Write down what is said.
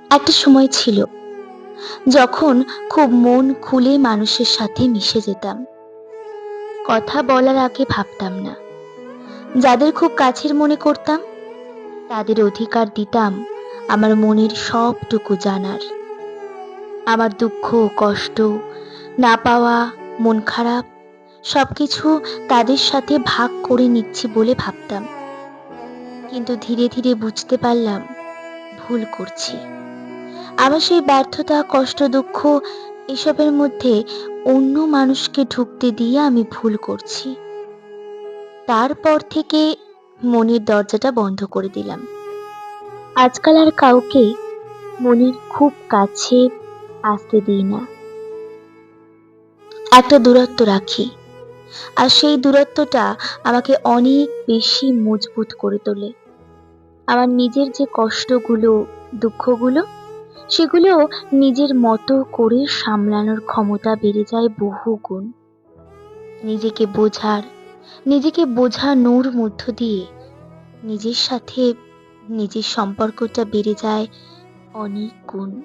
একটা সময় ছিল যখন খুব মন খুলে মানুষের সাথে মিশে যেতাম। কথা বলার আগে ভাবতাম না। যাদের খুব কাছের মনে করতাম তাদের অধিকার দিতাম আমার মনের সবটুকু জানার। আমার দুঃখ, কষ্ট, না পাওয়া, মন খারাপ সবকিছু তাদের সাথে ভাগ করে নিচ্ছি বলে ভাবতাম। কিন্তু ধীরে ধীরে বুঝতে পারলাম ভুল করছি। আমার সেই ব্যর্থতা, কষ্ট, দুঃখ এসবের মধ্যে অন্য মানুষকে ঢুকতে দিয়ে আমি ভুল করছি। তারপর থেকে মনের দরজাটা বন্ধ করে দিলাম। আজকাল আর কাউকে মনের খুব কাছে আসতে দিই না। একটা দূরত্ব রাখি। আর সেই দূরত্বটা আমাকে অনেক বেশি মজবুত করে তোলে। আমার নিজের যে কষ্টগুলো, দুঃখগুলো সেগুলো নিজের মতো করে সামলানোর ক্ষমতা বেড়ে যায় বহুগুণ। নিজেকে বোঝার, নিজেকে বোঝানোর মধ্য দিয়ে নিজের সাথে নিজের সম্পর্কটা বেড়ে যায় অনেক গুণ।